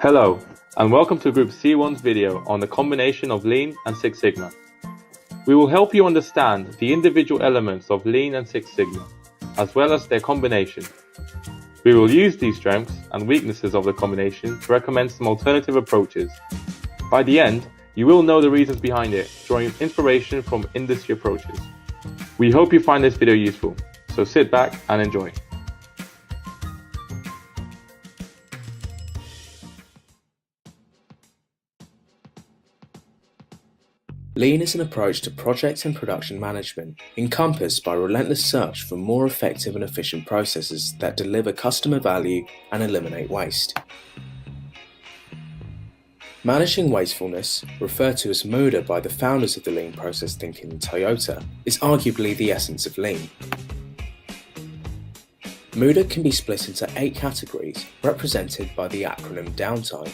Hello, and welcome to Group C1's video on the combination of Lean and Six Sigma. We will help you understand the individual elements of Lean and Six Sigma, as well as their combination. We will use these strengths and weaknesses of the combination to recommend some alternative approaches. By the end, you will know the reasons behind it, drawing inspiration from industry approaches. We hope you find this video useful, so sit back and enjoy. Lean is an approach to project and production management, encompassed by relentless search for more effective and efficient processes that deliver customer value and eliminate waste. Managing wastefulness, referred to as Muda by the founders of the Lean process thinking in Toyota, is arguably the essence of Lean. Muda can be split into 8 categories, represented by the acronym downtime: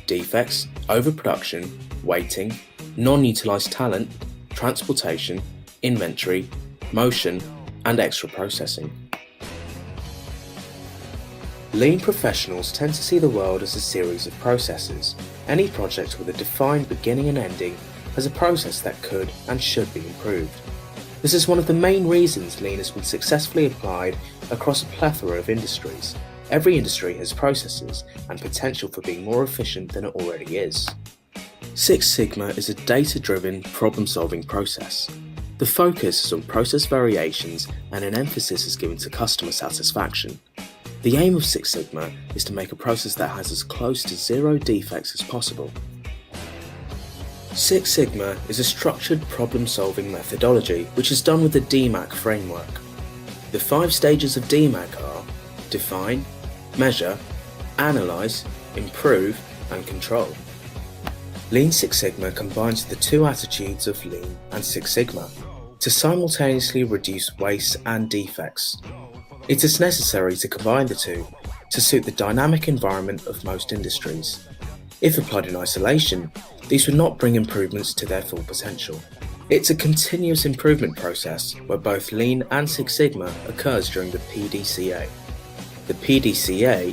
defects, overproduction, waiting, non-utilised talent, transportation, inventory, motion, and extra processing. Lean professionals tend to see the world as a series of processes. Any project with a defined beginning and ending has a process that could and should be improved. This is one of the main reasons Lean has been successfully applied across a plethora of industries. Every industry has processes and potential for being more efficient than it already is. Six Sigma is a data-driven, problem-solving process. The focus is on process variations and an emphasis is given to customer satisfaction. The aim of Six Sigma is to make a process that has as close to 0 defects as possible. Six Sigma is a structured problem-solving methodology which is done with the DMAC framework. The 5 stages of DMAC are define, measure, analyze, improve, and control. Lean Six Sigma combines the 2 attitudes of Lean and Six Sigma to simultaneously reduce waste and defects. It is necessary to combine the 2 to suit the dynamic environment of most industries. If applied in isolation, these would not bring improvements to their full potential. It's a continuous improvement process where both Lean and Six Sigma occurs during the PDCA. The PDCA,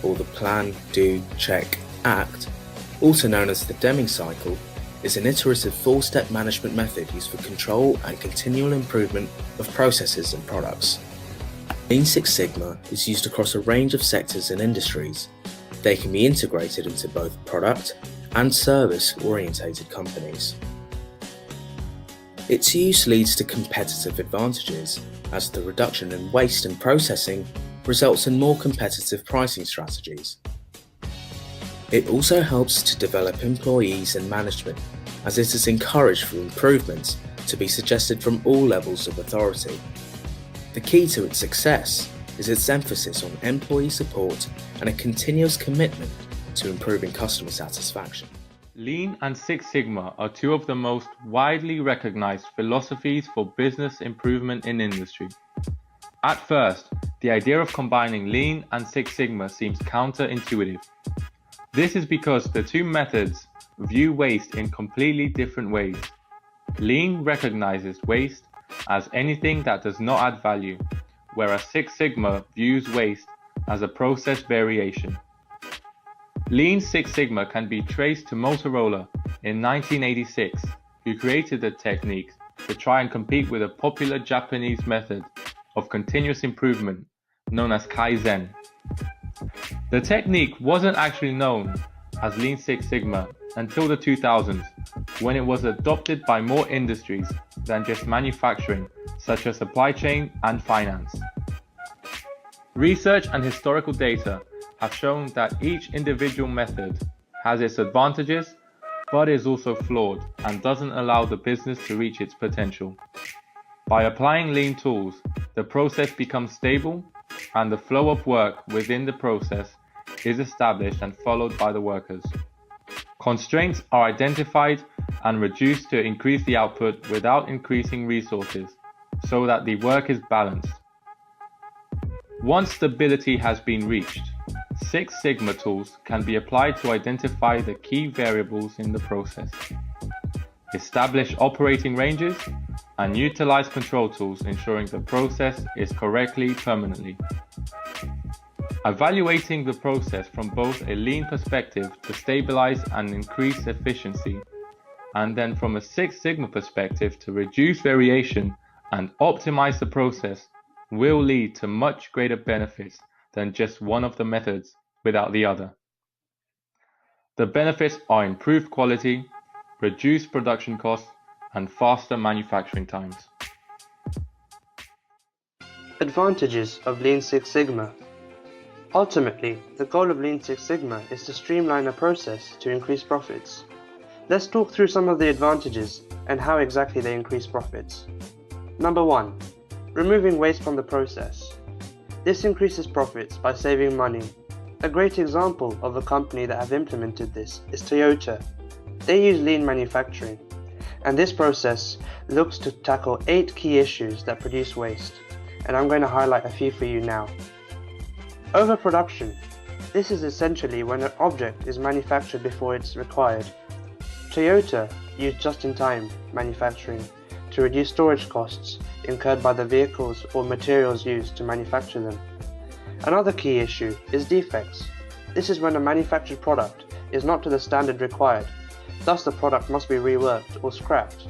or the Plan, Do, Check, Act, also known as the Deming cycle, is an iterative 4-step management method used for control and continual improvement of processes and products. Lean Six Sigma is used across a range of sectors and industries. They can be integrated into both product and service-orientated companies. Its use leads to competitive advantages, as the reduction in waste and processing results in more competitive pricing strategies. It also helps to develop employees and management, as it is encouraged for improvements to be suggested from all levels of authority. The key to its success is its emphasis on employee support and a continuous commitment to improving customer satisfaction. Lean and Six Sigma are 2 of the most widely recognized philosophies for business improvement in industry. At first, the idea of combining Lean and Six Sigma seems counterintuitive. This is because the 2 methods view waste in completely different ways. Lean recognizes waste as anything that does not add value, whereas Six Sigma views waste as a process variation. Lean Six Sigma can be traced to Motorola in 1986, who created the technique to try and compete with a popular Japanese method of continuous improvement known as Kaizen. The technique wasn't actually known as Lean Six Sigma until the 2000s, when it was adopted by more industries than just manufacturing, such as supply chain and finance. Research and historical data have shown that each individual method has its advantages, but is also flawed and doesn't allow the business to reach its potential. By applying Lean tools, the process becomes stable and the flow of work within the process is established and followed by the workers. Constraints are identified and reduced to increase the output without increasing resources, so that the work is balanced. Once stability has been reached, Six Sigma tools can be applied to identify the key variables in the process, establish operating ranges, and utilize control tools ensuring the process is correctly permanently. Evaluating the process from both a lean perspective to stabilize and increase efficiency, and then from a Six Sigma perspective to reduce variation and optimize the process will lead to much greater benefits than just one of the methods without the other. The benefits are improved quality, reduced production costs, and faster manufacturing times. Advantages of Lean Six Sigma. Ultimately, the goal of Lean Six Sigma is to streamline a process to increase profits. Let's talk through some of the advantages and how exactly they increase profits. Number 1. Removing waste from the process. This increases profits by saving money. A great example of a company that have implemented this is Toyota. They use lean manufacturing, and this process looks to tackle 8 key issues that produce waste, and I'm going to highlight a few for you now. Overproduction. This is essentially when an object is manufactured before it's required. Toyota used just-in-time manufacturing to reduce storage costs incurred by the vehicles or materials used to manufacture them. Another key issue is defects. This is when a manufactured product is not to the standard required, thus the product must be reworked or scrapped.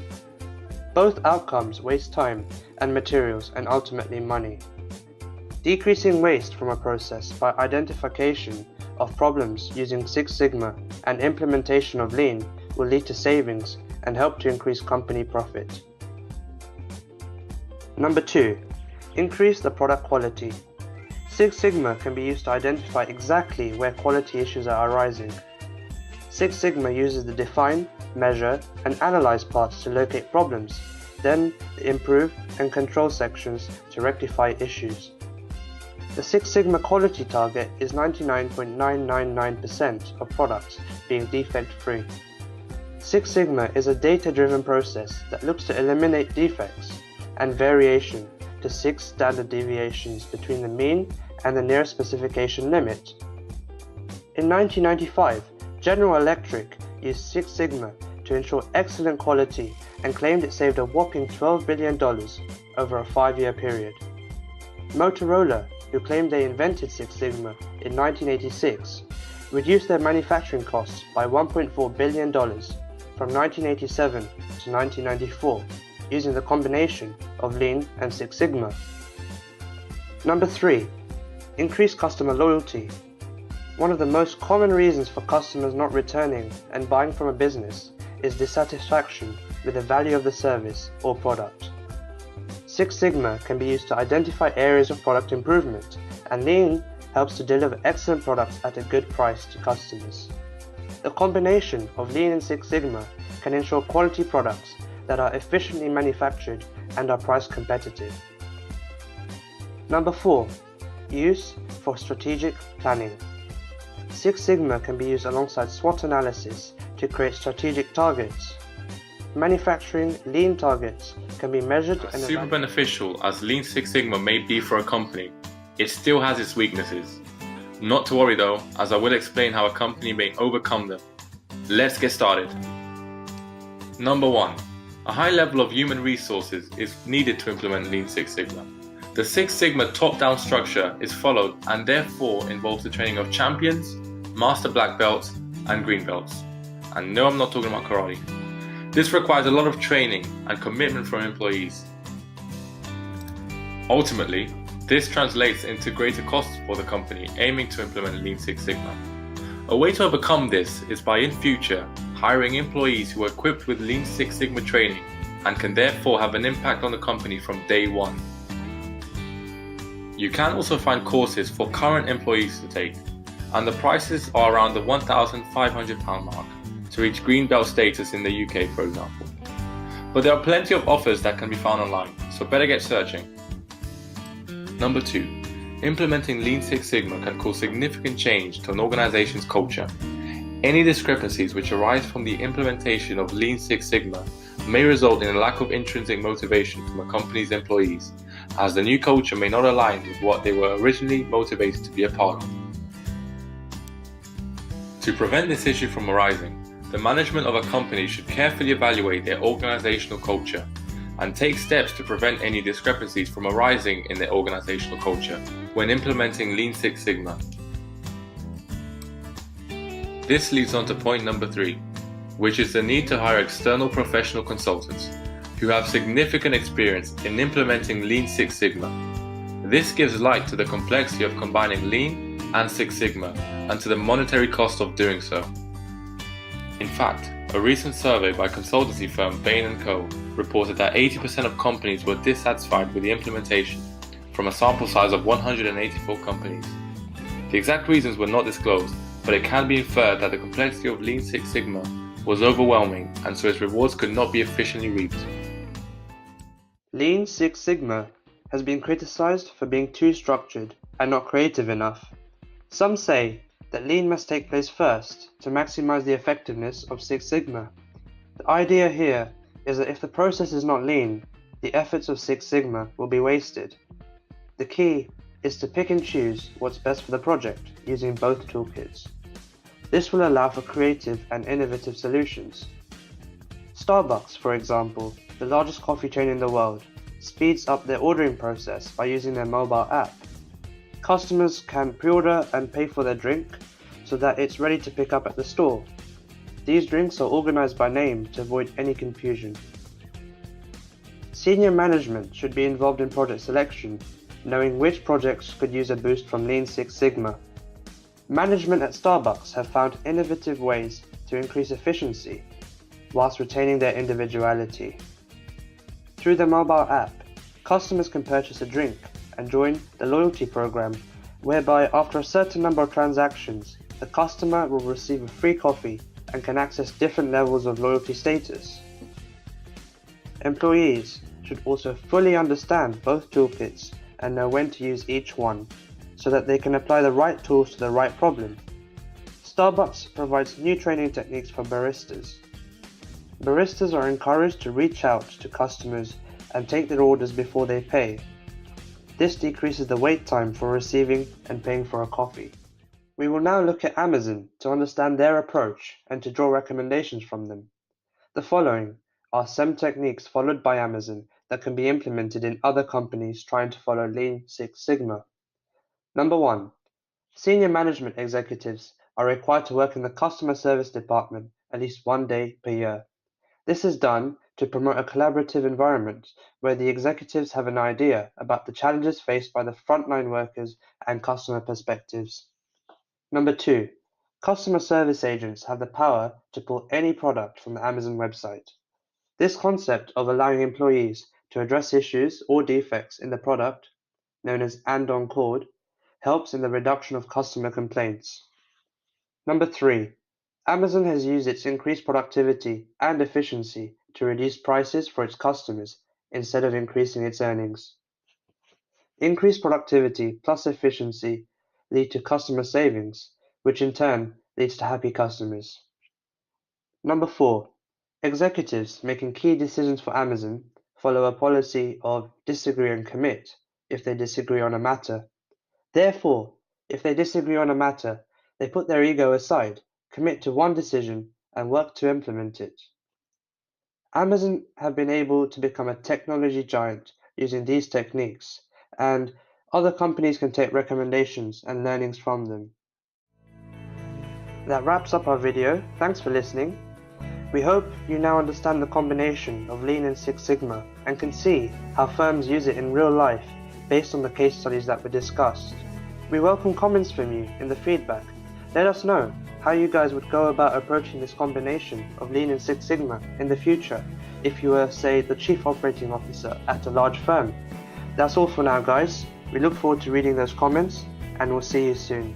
Both outcomes waste time and materials and ultimately money. Decreasing waste from a process by identification of problems using Six Sigma and implementation of Lean will lead to savings and help to increase company profit. Number 2. Increase the product quality. Six Sigma can be used to identify exactly where quality issues are arising. Six Sigma uses the define, measure, and analyze parts to locate problems, then the improve and control sections to rectify issues. The Six Sigma quality target is 99.999% of products being defect-free. Six Sigma is a data-driven process that looks to eliminate defects and variation to 6 standard deviations between the mean and the nearest specification limit. In 1995, General Electric used Six Sigma to ensure excellent quality and claimed it saved a whopping $12 billion over a 5-year period. Motorola, who claimed they invented Six Sigma in 1986, reduced their manufacturing costs by $1.4 billion from 1987 to 1994 using the combination of Lean and Six Sigma. Number 3. Increase customer loyalty. One of the most common reasons for customers not returning and buying from a business is dissatisfaction with the value of the service or product. Six Sigma can be used to identify areas of product improvement, and Lean helps to deliver excellent products at a good price to customers. The combination of Lean and Six Sigma can ensure quality products that are efficiently manufactured and are price competitive. Number 4. Use for strategic planning. Six Sigma can be used alongside SWOT analysis to create strategic targets. Manufacturing Lean targets can be measured and super beneficial as Lean Six Sigma may be for a company, it still has its weaknesses. Not to worry though, as I will explain how a company may overcome them. Let's get started. Number 1. A high level of human resources is needed to implement Lean Six Sigma. The Six Sigma top-down structure is followed and therefore involves the training of champions, master black belts, and green belts. And no, I'm not talking about karate. This requires a lot of training and commitment from employees. Ultimately, this translates into greater costs for the company aiming to implement Lean Six Sigma. A way to overcome this is by in future hiring employees who are equipped with Lean Six Sigma training and can therefore have an impact on the company from day one. You can also find courses for current employees to take, and the prices are around the £1,500 mark to reach green belt status in the UK, for example. But there are plenty of offers that can be found online, so better get searching. Number 2. Implementing Lean Six Sigma can cause significant change to an organization's culture. Any discrepancies which arise from the implementation of Lean Six Sigma may result in a lack of intrinsic motivation from a company's employees, as the new culture may not align with what they were originally motivated to be a part of. To prevent this issue from arising, the management of a company should carefully evaluate their organizational culture and take steps to prevent any discrepancies from arising in their organizational culture, when implementing Lean Six Sigma. This leads on to point number 3, which is the need to hire external professional consultants who have significant experience in implementing Lean Six Sigma. This gives light to the complexity of combining Lean and Six Sigma and to the monetary cost of doing so. In fact, a recent survey by consultancy firm Bain & Co. reported that 80% of companies were dissatisfied with the implementation from a sample size of 184 companies. The exact reasons were not disclosed, but it can be inferred that the complexity of Lean Six Sigma was overwhelming and so its rewards could not be efficiently reaped. Lean Six Sigma has been criticized for being too structured and not creative enough. Some say that Lean must take place first to maximize the effectiveness of Six Sigma. The idea here is that if the process is not Lean, the efforts of Six Sigma will be wasted. The key is to pick and choose what's best for the project using both toolkits. This will allow for creative and innovative solutions. Starbucks, for example, the largest coffee chain in the world, speeds up their ordering process by using their mobile app. Customers can pre-order and pay for their drink so that it's ready to pick up at the store. These drinks are organized by name to avoid any confusion. Senior management should be involved in project selection, knowing which projects could use a boost from Lean Six Sigma. Management at Starbucks have found innovative ways to increase efficiency whilst retaining their individuality. Through the mobile app, customers can purchase a drink and join the loyalty program, whereby after a certain number of transactions, the customer will receive a free coffee and can access different levels of loyalty status. Employees should also fully understand both toolkits and know when to use each one, so that they can apply the right tools to the right problem. Starbucks provides new training techniques for baristas. Baristas are encouraged to reach out to customers and take their orders before they pay. This decreases the wait time for receiving and paying for a coffee. We will now look at Amazon to understand their approach and to draw recommendations from them. The following are some techniques followed by Amazon that can be implemented in other companies trying to follow Lean Six Sigma. Number 1. Senior management executives are required to work in the customer service department at least one day per year. This is done to promote a collaborative environment where the executives have an idea about the challenges faced by the frontline workers and customer perspectives. Number 2. Customer service agents have the power to pull any product from the Amazon website. This concept of allowing employees to address issues or defects in the product, known as and-on code, helps in the reduction of customer complaints. Number 3. Amazon has used its increased productivity and efficiency to reduce prices for its customers instead of increasing its earnings. Increased productivity plus efficiency lead to customer savings, which in turn leads to happy customers. Number 4. Executives making key decisions for Amazon follow a policy of disagree and commit if they disagree on a matter. Therefore, if they disagree on a matter, they put their ego aside, commit to one decision, and work to implement it. Amazon have been able to become a technology giant using these techniques, and other companies can take recommendations and learnings from them. That wraps up our video. Thanks for listening. We hope you now understand the combination of Lean and Six Sigma and can see how firms use it in real life based on the case studies that were discussed. We welcome comments from you in the feedback. Let us know how you guys would go about approaching this combination of Lean and Six Sigma in the future if you were, say, the Chief Operating Officer at a large firm. That's all for now, guys. We look forward to reading those comments and we'll see you soon.